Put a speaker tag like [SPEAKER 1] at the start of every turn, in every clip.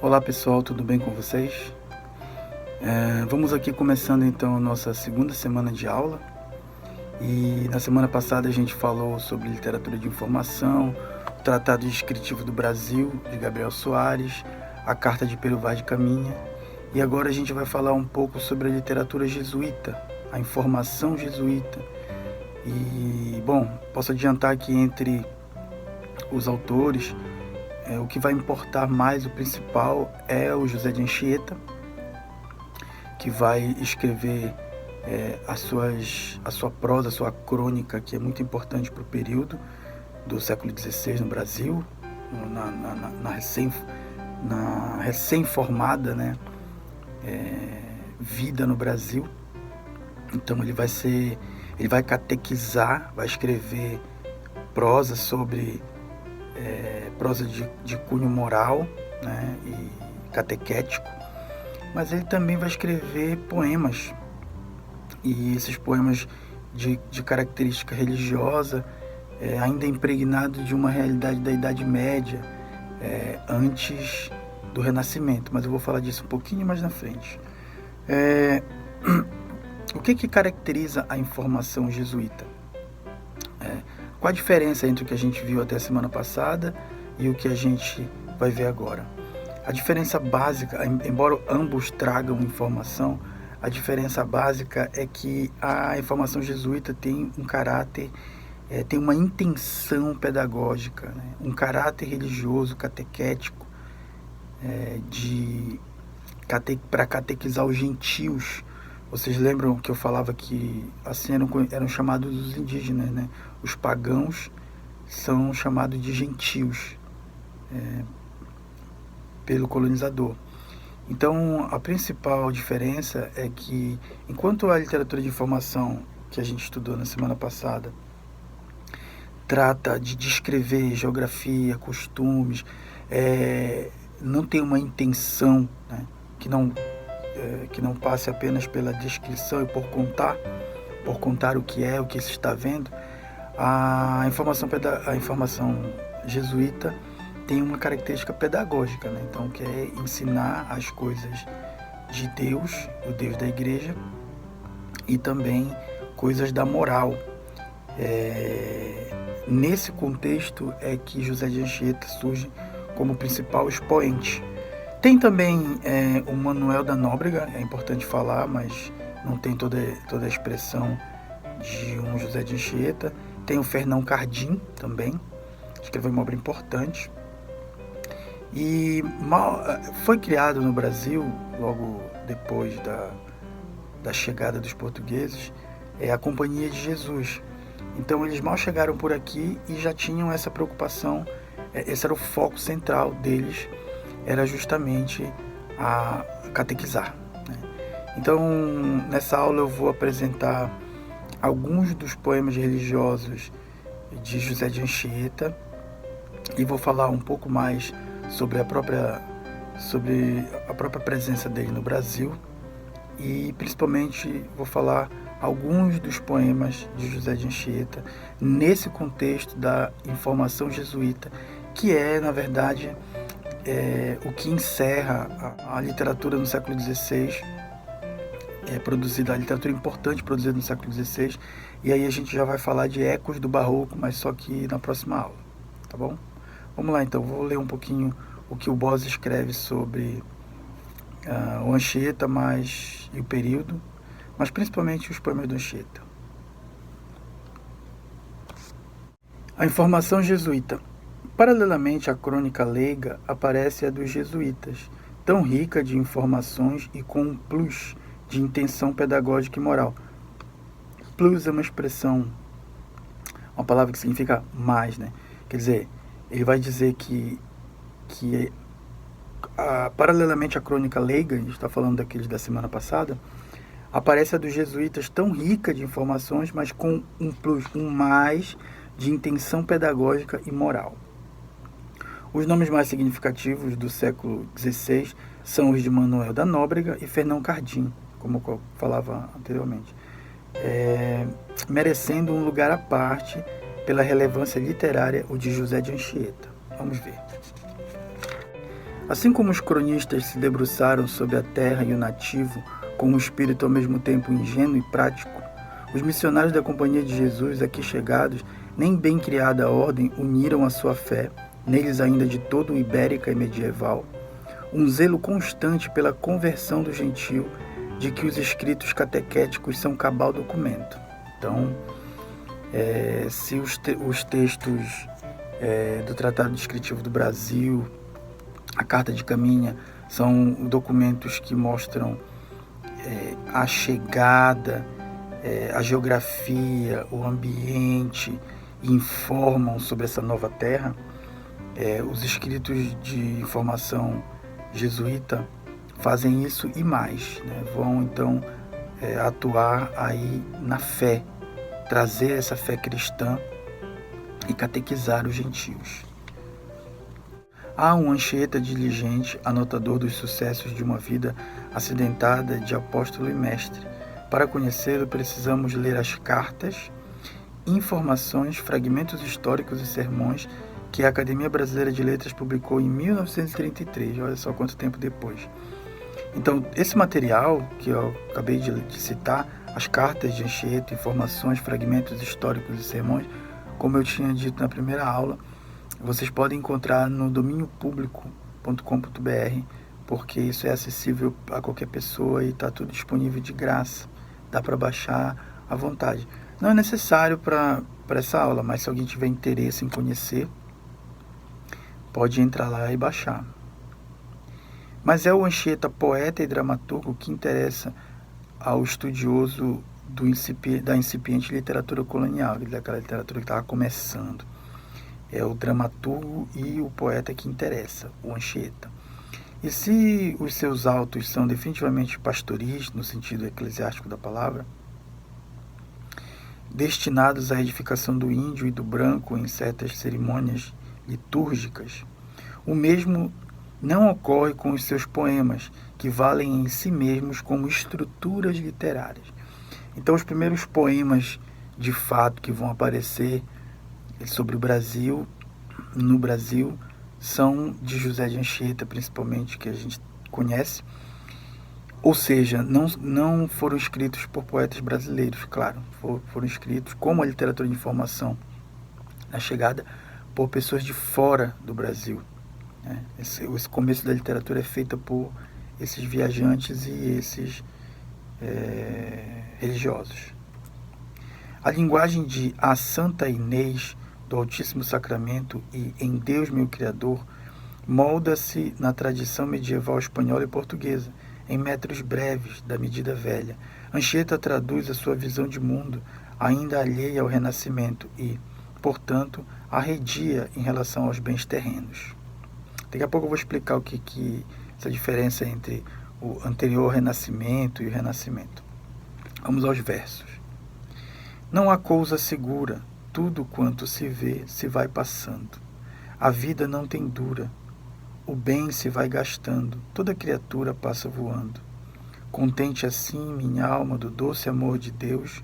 [SPEAKER 1] Olá pessoal, tudo bem com vocês? Vamos aqui começando então a nossa segunda semana de aula. E na semana passada a gente falou sobre literatura de informação, o Tratado Descritivo do Brasil, de Gabriel Soares, a Carta de Pero Vaz de Caminha. E agora a gente vai falar um pouco sobre a literatura jesuíta, a informação jesuíta. E, bom, posso adiantar que entre os autores, o que vai importar mais, o principal, é o José de Anchieta, que vai escrever a sua prosa, a sua crônica, que é muito importante para o período do século XVI no Brasil, na recém-formada, né, vida no Brasil. Então ele vai catequizar, vai escrever prosa sobre prosa de cunho moral, né, e catequético, mas ele também vai escrever poemas, e esses poemas de característica religiosa, ainda impregnado de uma realidade da Idade Média, antes do Renascimento, mas eu vou falar disso um pouquinho mais na frente. O que caracteriza a informação jesuíta? Qual a diferença entre o que a gente viu até a semana passada e o que a gente vai ver agora? A diferença básica, embora ambos tragam informação, a diferença básica é que a informação jesuíta tem um caráter, tem uma intenção pedagógica, né? Um caráter religioso, catequético, para catequizar os gentios. Vocês lembram que eu falava que assim eram chamados os indígenas, né? Os pagãos são chamados de gentios pelo colonizador. Então, a principal diferença é que, enquanto a literatura de informação que a gente estudou na semana passada trata de descrever geografia, costumes, não tem uma intenção, né, que não passe apenas pela descrição e por contar o que se está vendo. A informação jesuíta tem uma característica pedagógica, né? Então, que é ensinar as coisas de Deus, o Deus da igreja, e também coisas da moral. Nesse contexto é que José de Anchieta surge como principal expoente. Tem também o Manuel da Nóbrega, é importante falar, mas não tem toda a expressão de um José de Anchieta. Tem o Fernão Cardim também, escreveu uma obra importante. E foi criado no Brasil, logo depois da chegada dos portugueses, a Companhia de Jesus. Então eles mal chegaram por aqui e já tinham essa preocupação, esse era o foco central deles, era justamente a catequizar, né? Então, nessa aula eu vou apresentar alguns dos poemas religiosos de José de Anchieta e vou falar um pouco mais sobre a própria presença dele no Brasil, e principalmente vou falar alguns dos poemas de José de Anchieta nesse contexto da informação jesuíta, que na verdade, o que encerra a literatura no século XVI, a literatura importante produzida no século XVI, e aí a gente já vai falar de ecos do barroco, mas só que na próxima aula, tá bom? Vamos lá então, vou ler um pouquinho o que o Bose escreve sobre o Anchieta e o período, mas principalmente os poemas do Anchieta. A informação jesuíta. Paralelamente à crônica leiga, aparece a dos jesuítas, tão rica de informações e com um plus de intenção pedagógica e moral. Plus é uma expressão, uma palavra que significa mais, né? Quer dizer, ele vai dizer que paralelamente à crônica leiga, a gente está falando daqueles da semana passada, aparece a dos jesuítas tão rica de informações, mas com um plus, um mais de intenção pedagógica e moral. Os nomes mais significativos do século XVI são os de Manuel da Nóbrega e Fernão Cardim, como eu falava anteriormente, merecendo um lugar à parte pela relevância literária o de José de Anchieta. Vamos ver. Assim como os cronistas se debruçaram sobre a terra e o nativo, com um espírito ao mesmo tempo ingênuo e prático, os missionários da Companhia de Jesus, aqui chegados, nem bem criada ordem, uniram a sua fé, neles ainda de todo o ibérica e medieval, um zelo constante pela conversão do gentio, de que os escritos catequéticos são cabal documento. Então, se os textos do Tratado Descritivo do Brasil, a Carta de Caminha, são documentos que mostram a chegada, a geografia, o ambiente, e informam sobre essa nova terra. Os escritos de informação jesuíta fazem isso e mais, né? Vão então atuar aí na fé, trazer essa fé cristã e catequizar os gentios. Há um Anchieta diligente, anotador dos sucessos de uma vida acidentada de apóstolo e mestre. Para conhecê-lo, precisamos ler as cartas, informações, fragmentos históricos e sermões que a Academia Brasileira de Letras publicou em 1933, olha só quanto tempo depois. Então, esse material que eu acabei de citar, as cartas de Anchieta, informações, fragmentos históricos e sermões, como eu tinha dito na primeira aula, vocês podem encontrar no dominiopublico.com.br, porque isso é acessível a qualquer pessoa e está tudo disponível de graça. Dá para baixar à vontade. Não é necessário para essa aula, mas se alguém tiver interesse em conhecer, pode entrar lá e baixar. Mas é o Anchieta, poeta e dramaturgo, que interessa ao estudioso da incipiente literatura colonial, daquela literatura que estava começando. É o dramaturgo e o poeta que interessa, o Anchieta. E se os seus autos são definitivamente pastoris, no sentido eclesiástico da palavra, destinados à edificação do índio e do branco em certas cerimônias litúrgicas, o mesmo não ocorre com os seus poemas, que valem em si mesmos como estruturas literárias. Então, os primeiros poemas, de fato, que vão aparecer sobre o Brasil, no Brasil, são de José de Anchieta, principalmente, que a gente conhece. Ou seja, não foram escritos por poetas brasileiros, claro, foram escritos, como a literatura de informação, na chegada, por pessoas de fora do Brasil. Esse começo da literatura é feita por esses viajantes e esses religiosos. A linguagem de A Santa Inês do Altíssimo Sacramento e Em Deus Meu Criador molda-se na tradição medieval espanhola e portuguesa, em metros breves da medida velha. Anchieta traduz a sua visão de mundo, ainda alheia ao Renascimento e, portanto, arredia em relação aos bens terrenos. Daqui a pouco eu vou explicar essa diferença entre o anterior Renascimento e o Renascimento. Vamos aos versos. Não há coisa segura, tudo quanto se vê se vai passando. A vida não tem dura, o bem se vai gastando, toda criatura passa voando. Contente assim, minha alma, do doce amor de Deus,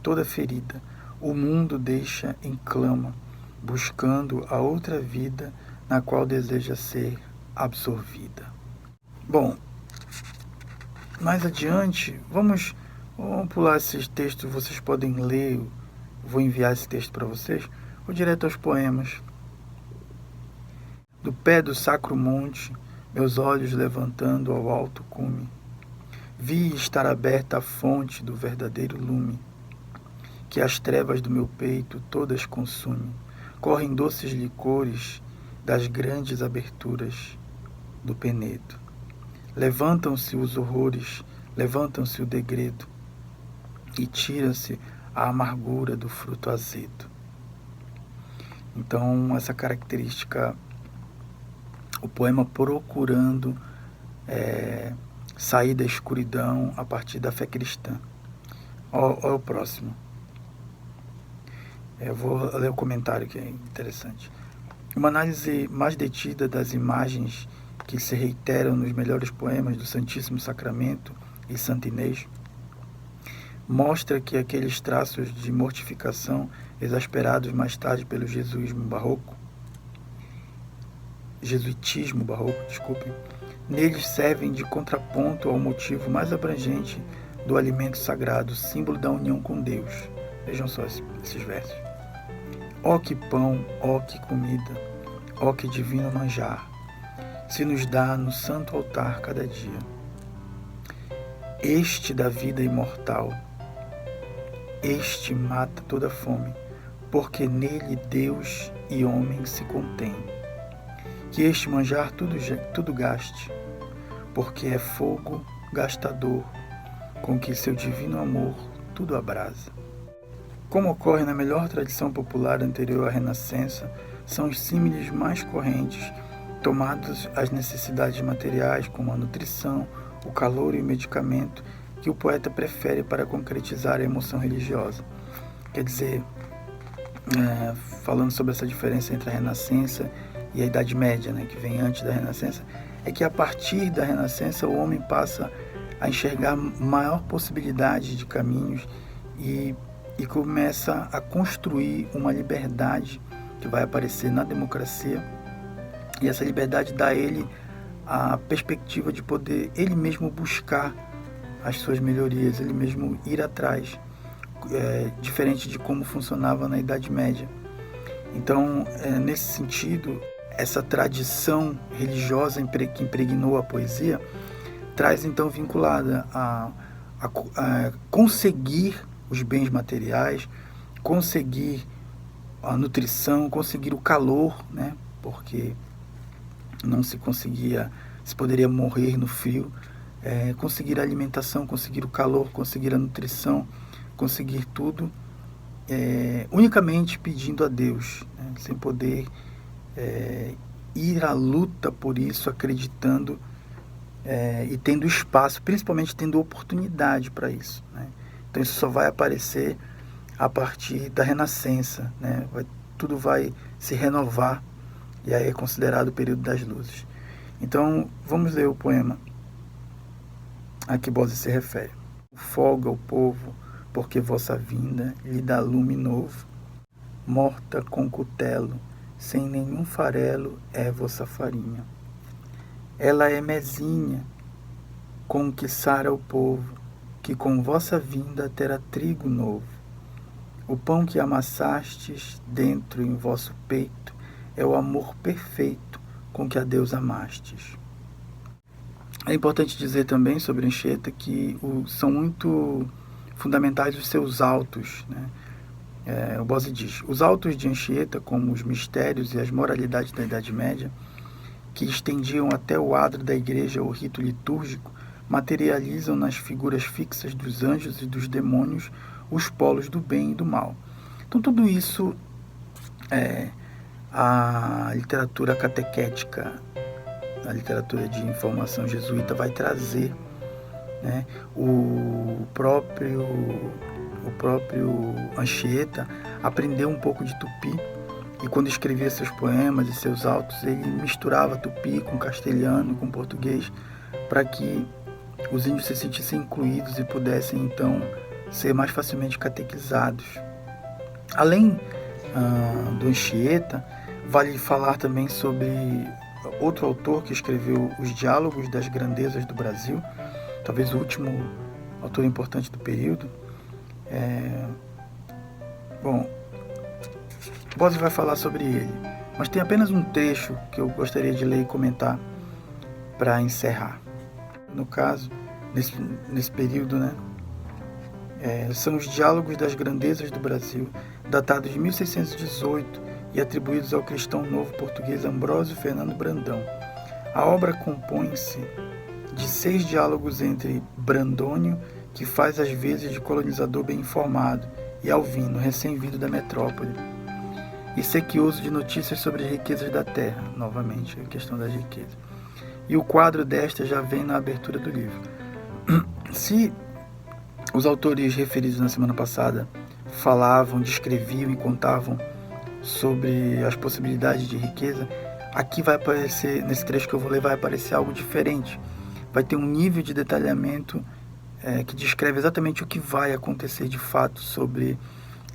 [SPEAKER 1] toda ferida, o mundo deixa em clama, buscando a outra vida na qual deseja ser absorvida. Bom, mais adiante, vamos pular esses textos, vocês podem ler, vou enviar esse texto para vocês, vou direto aos poemas. Do pé do sacro monte, meus olhos levantando ao alto cume, vi estar aberta a fonte do verdadeiro lume, que as trevas do meu peito todas consumem, correm doces licores das grandes aberturas do penedo. Levantam-se os horrores, levantam-se o degredo, e tira-se a amargura do fruto azedo. Então, essa característica, o poema procurando sair da escuridão a partir da fé cristã. Olha o próximo. Eu vou ler o comentário que é interessante. Uma análise mais detida das imagens que se reiteram nos melhores poemas do Santíssimo Sacramento e Santa Inês mostra que aqueles traços de mortificação exasperados mais tarde pelo jesuísmo barroco jesuitismo barroco, desculpem, neles servem de contraponto ao motivo mais abrangente do alimento sagrado, símbolo da união com Deus. Vejam só esses versos. Ó que pão, ó que comida, ó que divino manjar, se nos dá no santo altar cada dia. Este da vida imortal, este mata toda fome, porque nele Deus e homem se contêm. Que este manjar tudo gaste, porque é fogo gastador, com que seu divino amor tudo abrasa. Como ocorre na melhor tradição popular anterior à Renascença, são os símiles mais correntes, tomados as necessidades materiais, como a nutrição, o calor e o medicamento, que o poeta prefere para concretizar a emoção religiosa. Quer dizer, falando sobre essa diferença entre a Renascença e a Idade Média, que vem antes da Renascença, é que a partir da Renascença o homem passa a enxergar maior possibilidade de caminhos e começa a construir uma liberdade que vai aparecer na democracia, e essa liberdade dá a ele a perspectiva de poder ele mesmo buscar as suas melhorias, ele mesmo ir atrás, diferente de como funcionava na Idade Média. Então, nesse sentido, essa tradição religiosa que impregnou a poesia traz então vinculada a conseguir os bens materiais, conseguir a nutrição, conseguir o calor, porque não se poderia morrer no frio, conseguir a alimentação, conseguir o calor, conseguir a nutrição, conseguir tudo, unicamente pedindo a Deus, sem poder ir à luta por isso, acreditando e tendo espaço, principalmente tendo oportunidade para isso. Então isso só vai aparecer a partir da Renascença, tudo vai se renovar, e aí é considerado o período das luzes. Então vamos ler o poema a que Bose se refere. Folga o povo, porque vossa vinda lhe dá lume novo, morta com cutelo, sem nenhum farelo é vossa farinha. Ela é mezinha, com que sara o povo, que com vossa vinda terá trigo novo. O pão que amassastes dentro em vosso peito é o amor perfeito com que a Deus amastes. É importante dizer também sobre Anchieta que são muito fundamentais os seus autos. O Bose diz: os autos de Anchieta, como os mistérios e as moralidades da Idade Média, que estendiam até o adro da igreja o rito litúrgico, materializam nas figuras fixas dos anjos e dos demônios os polos do bem e do mal. Então tudo isso a literatura catequética, a literatura de informação jesuíta vai trazer. O próprio Anchieta aprendeu um pouco de tupi, e quando escrevia seus poemas e seus autos, ele misturava tupi com castelhano, com português, para que os índios se sentissem incluídos e pudessem então ser mais facilmente catequizados. Além do Anchieta, vale falar também sobre outro autor que escreveu os Diálogos das Grandezas do Brasil, talvez o último autor importante do período. Bose vai falar sobre ele, mas tem apenas um trecho que eu gostaria de ler e comentar para encerrar. No caso, nesse período, são os Diálogos das Grandezas do Brasil, datados de 1618 e atribuídos ao cristão novo português Ambrósio Fernando Brandão. A obra compõe-se de 6 diálogos entre Brandônio, que faz as vezes de colonizador bem informado, e Alvino, recém-vindo da metrópole, e sequioso de notícias sobre as riquezas da terra, novamente a questão das riquezas. E o quadro desta já vem na abertura do livro. Se os autores referidos na semana passada falavam, descreviam e contavam sobre as possibilidades de riqueza, aqui vai aparecer, nesse trecho que eu vou ler, vai aparecer algo diferente. Vai ter um nível de detalhamento que descreve exatamente o que vai acontecer de fato sobre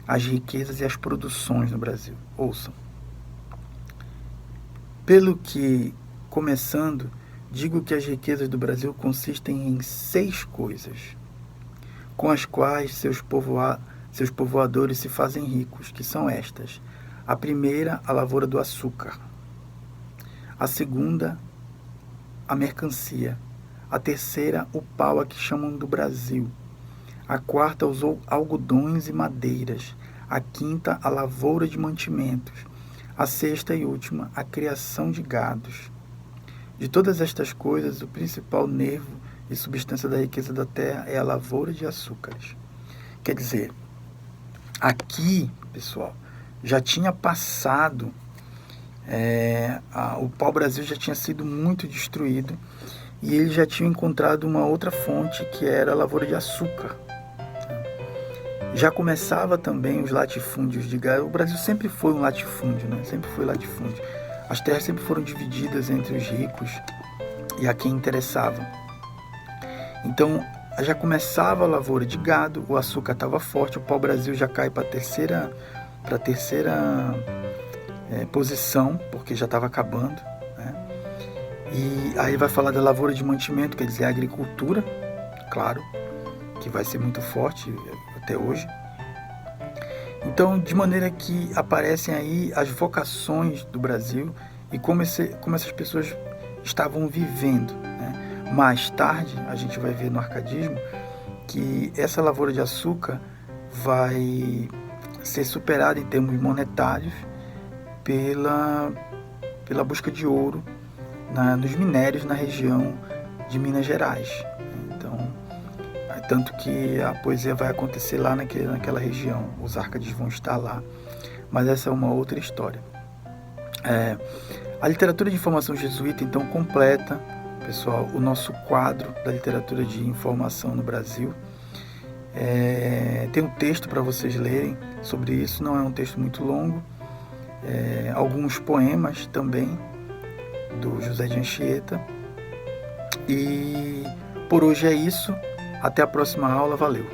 [SPEAKER 1] as riquezas e as produções no Brasil. Ouçam. Pelo que, começando, digo que as riquezas do Brasil consistem em 6 coisas, com as quais seus povoadores se fazem ricos, que são estas: a primeira, a lavoura do açúcar; a segunda, a mercancia; a terceira, o pau, a que chamam do Brasil; a quarta, os algodões e madeiras; a quinta, a lavoura de mantimentos; a sexta e última, a criação de gados. De todas estas coisas, o principal nervo e substância da riqueza da terra é a lavoura de açúcares. Quer dizer, aqui, pessoal, já tinha passado, o pau-brasil já tinha sido muito destruído e eles já tinham encontrado uma outra fonte, que era a lavoura de açúcar. Já começava também os latifúndios de gado. O Brasil sempre foi um latifúndio, né? Sempre foi latifúndio. As terras sempre foram divididas entre os ricos e a quem interessava. Então, já começava a lavoura de gado, o açúcar estava forte, o pau-brasil já cai para a terceira posição, porque já estava acabando, né? E aí vai falar da lavoura de mantimento, quer dizer, a agricultura, claro, que vai ser muito forte até hoje. Então, de maneira que aparecem aí as vocações do Brasil e como essas pessoas estavam vivendo, né? Mais tarde, a gente vai ver no arcadismo que essa lavoura de açúcar vai ser superada em termos monetários pela busca de ouro nos minérios na região de Minas Gerais. Então, tanto que a poesia vai acontecer lá naquela região, os Árcades vão estar lá, mas essa é uma outra história. A literatura de informação jesuíta, então, completa, pessoal, o nosso quadro da literatura de informação no Brasil. Tem um texto para vocês lerem sobre isso, não é um texto muito longo, alguns poemas também, do José de Anchieta. E por hoje é isso. Até a próxima aula. Valeu!